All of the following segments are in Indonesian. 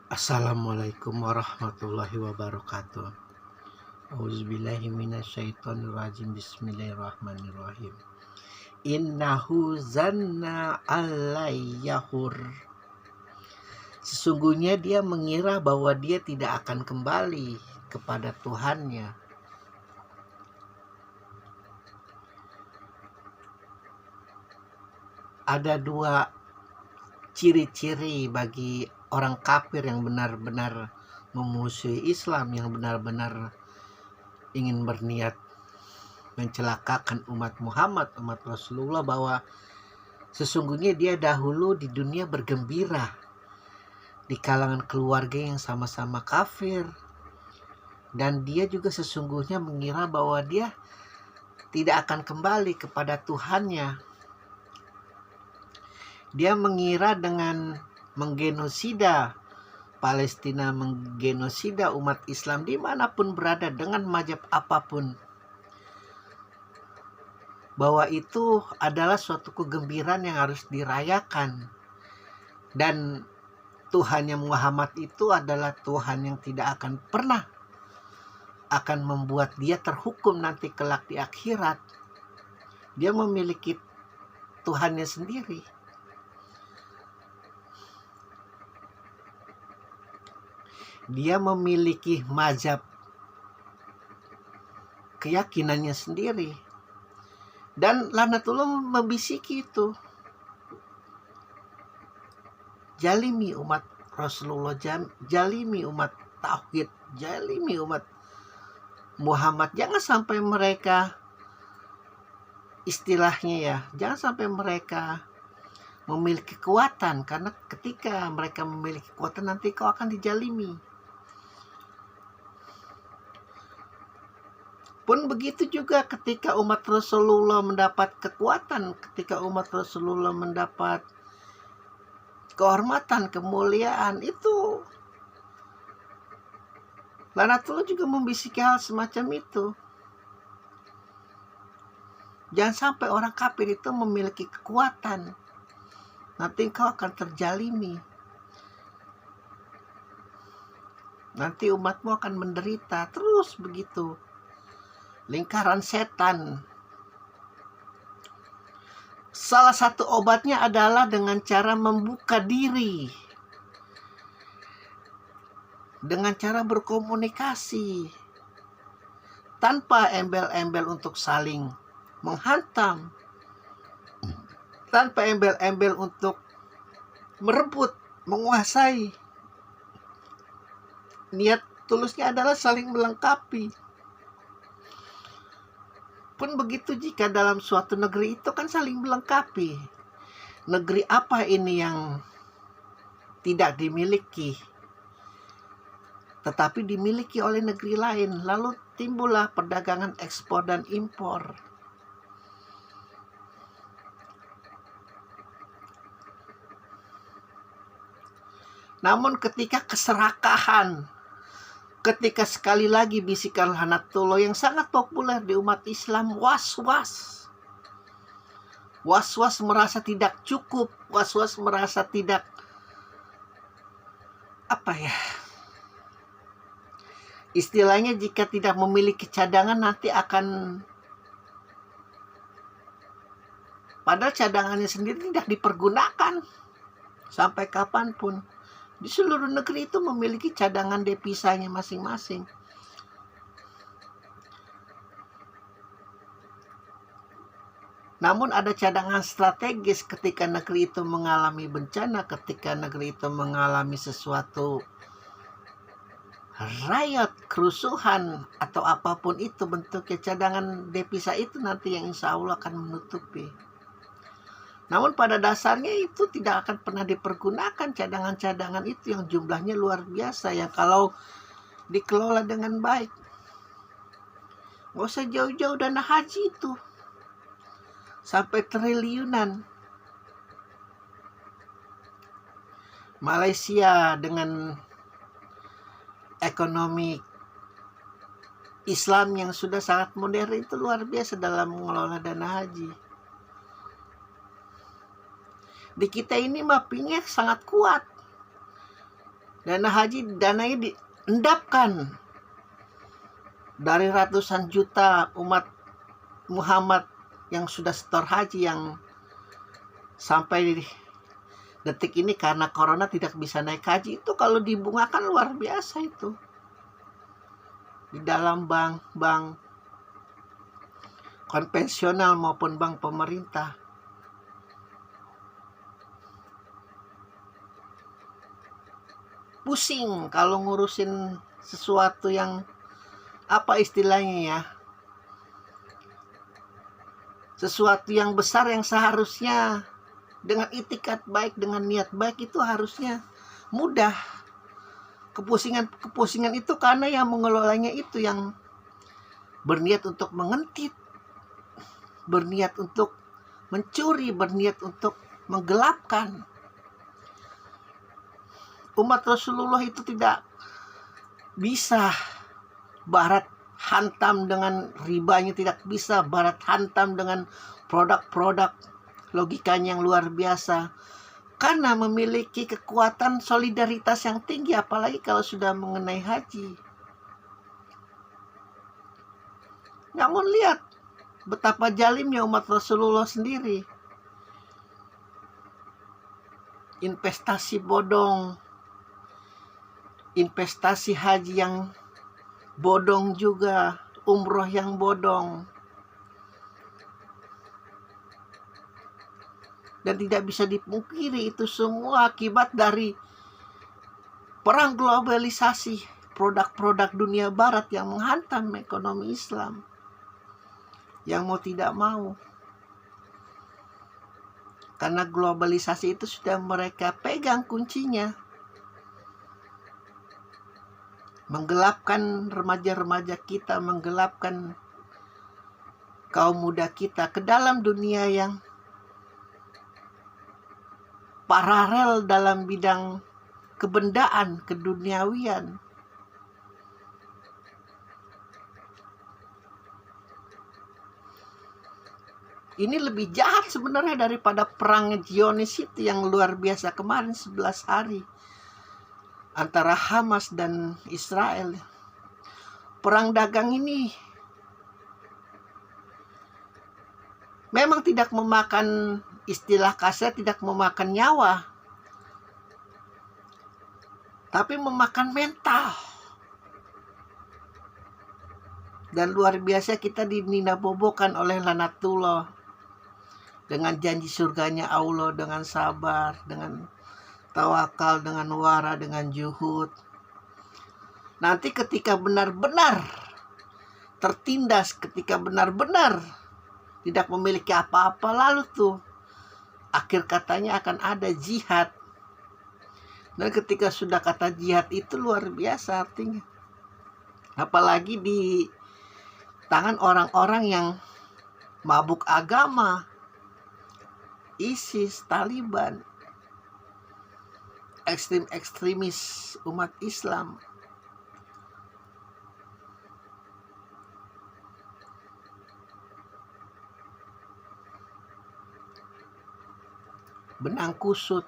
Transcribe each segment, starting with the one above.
Assalamualaikum warahmatullahi wabarakatuh. Auzubillahi minasyaitonirrajim. Bismillahirrahmanirrahim. Innahu zanna alayyahur. Sesungguhnya dia mengira bahwa dia tidak akan kembali kepada Tuhannya. Ada dua ciri-ciri bagi orang kafir yang benar-benar memusuhi Islam, yang benar-benar ingin berniat mencelakakan umat Muhammad, umat Rasulullah, bahwa sesungguhnya dia dahulu di dunia bergembira di kalangan keluarga yang sama-sama kafir, dan dia juga sesungguhnya mengira bahwa dia tidak akan kembali kepada Tuhannya. Dia mengira dengan menggenosida Palestina, menggenosida umat Islam dimanapun berada dengan mazhab apapun, bahwa itu adalah suatu kegembiraan yang harus dirayakan. Dan Tuhannya Muhammad itu adalah Tuhan yang tidak akan pernah akan membuat dia terhukum nanti kelak di akhirat. Dia memiliki Tuhannya sendiri. Dia memiliki mazhab keyakinannya sendiri. Dan laknatullah membisiki itu. Jalimi umat Rasulullah, jalimi umat tauhid, jalimi umat Muhammad. Jangan sampai mereka, istilahnya ya, jangan sampai mereka memiliki kekuatan, karena ketika mereka memiliki kekuatan nanti kau akan dijalimi. Pun begitu juga ketika umat Rasulullah mendapat kekuatan, ketika umat Rasulullah mendapat kehormatan, kemuliaan, itu laknatullah juga membisiki hal semacam itu. Jangan sampai orang kafir itu memiliki kekuatan, nanti engkau akan terjalimi. Nanti umatmu akan menderita. Terus begitu. Lingkaran setan. Salah satu obatnya adalah dengan cara membuka diri, dengan cara berkomunikasi tanpa embel-embel untuk saling menghantam, tanpa embel-embel untuk merebut, menguasai. Niat tulusnya adalah saling melengkapi. Pun begitu jika dalam suatu negeri itu kan saling melengkapi. Negeri apa ini yang tidak dimiliki, tetapi dimiliki oleh negeri lain. Lalu timbullah perdagangan ekspor dan impor. Namun ketika keserakahan, ketika sekali lagi bisikan laknatullah yang sangat populer di umat Islam, was-was. Was-was merasa tidak cukup, was-was merasa tidak, istilahnya jika tidak memiliki cadangan nanti akan, padahal cadangannya sendiri tidak dipergunakan sampai kapanpun. Di seluruh negeri itu memiliki cadangan devisanya masing-masing. Namun ada cadangan strategis ketika negeri itu mengalami bencana, ketika negeri itu mengalami sesuatu riot, kerusuhan, atau apapun itu bentuknya, cadangan devisa itu nanti yang insya Allah akan menutupi. Namun pada dasarnya itu tidak akan pernah dipergunakan cadangan-cadangan itu yang jumlahnya luar biasa, yang kalau dikelola dengan baik. Gak usah jauh-jauh dana haji itu. Sampai triliunan. Malaysia dengan ekonomi Islam yang sudah sangat modern itu luar biasa dalam mengelola dana haji. Di kita ini mappingnya sangat kuat. Dana haji, dananya diendapkan dari ratusan juta umat Muhammad yang sudah setor haji, yang sampai detik ini karena corona tidak bisa naik haji. Itu kalau dibungakan luar biasa itu. Di dalam bank konvensional maupun bank pemerintah. Pusing kalau ngurusin sesuatu yang apa istilahnya ya, sesuatu yang besar yang seharusnya dengan itikat baik, dengan niat baik, itu harusnya mudah. Kepusingan itu karena yang mengelolanya itu yang berniat untuk mengentit, berniat untuk mencuri, berniat untuk menggelapkan. Umat Rasulullah itu tidak bisa barat hantam dengan ribanya, tidak bisa barat hantam dengan produk-produk logikanya yang luar biasa, karena memiliki kekuatan solidaritas yang tinggi, apalagi kalau sudah mengenai haji. Namun lihat betapa jalimnya umat Rasulullah sendiri. Investasi bodong, investasi haji yang bodong juga, umroh yang bodong. Dan tidak bisa dipungkiri itu semua akibat dari perang globalisasi, produk-produk dunia barat yang menghantam ekonomi Islam. Yang mau tidak mau. Karena globalisasi itu sudah mereka pegang kuncinya. Menggelapkan remaja-remaja kita, menggelapkan kaum muda kita ke dalam dunia yang paralel dalam bidang kebendaan, keduniawian. Ini lebih jahat sebenarnya daripada perang Zionis itu yang luar biasa kemarin 11 hari antara Hamas dan Israel. Perang dagang ini memang tidak memakan, istilah kasar, tidak memakan nyawa, tapi memakan mental. Dan luar biasa kita dininabobokan oleh lanatullah dengan janji surganya Allah, dengan sabar, dengan tawakal, dengan wara, dengan juhud. Nanti ketika benar-benar tertindas, ketika benar-benar tidak memiliki apa-apa, lalu tuh akhir katanya akan ada jihad. Dan ketika sudah kata jihad itu luar biasa artinya. Apalagi di tangan orang-orang yang mabuk agama, ISIS, Taliban, ekstremis umat Islam. Benang kusut.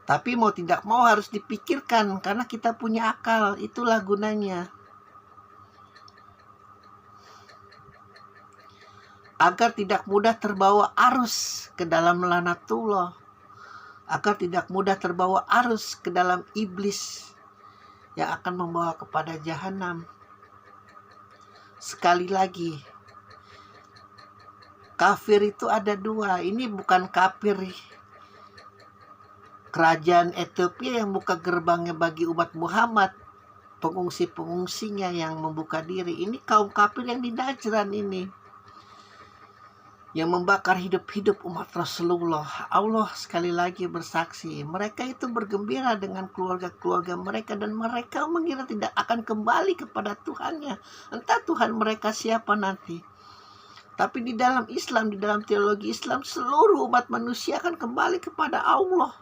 Tapi mau tidak mau harus dipikirkan karena kita punya akal, itulah gunanya. Agar tidak mudah terbawa arus ke dalam lanatullah, agar tidak mudah terbawa arus ke dalam iblis yang akan membawa kepada jahanam. Sekali lagi, kafir itu ada dua. Ini bukan kafir kerajaan Ethiopia yang buka gerbangnya bagi umat Muhammad, pengungsi-pengungsinya yang membuka diri. Ini kaum kafir yang di Najran ini, yang membakar hidup-hidup umat Rasulullah. Allah sekali lagi bersaksi, mereka itu bergembira dengan keluarga-keluarga mereka, dan mereka mengira tidak akan kembali kepada Tuhannya. Entah Tuhan mereka siapa nanti. Tapi di dalam Islam, di dalam teologi Islam, seluruh umat manusia akan kembali kepada Allah.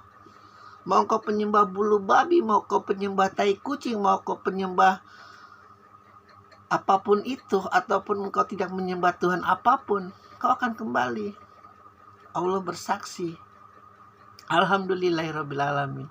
Mau kau penyembah bulu babi, mau kau penyembah tai kucing, mau kau penyembah apapun itu, ataupun engkau tidak menyembah Tuhan apapun, kau akan kembali. Allah bersaksi. Alhamdulillahirabbil alamin.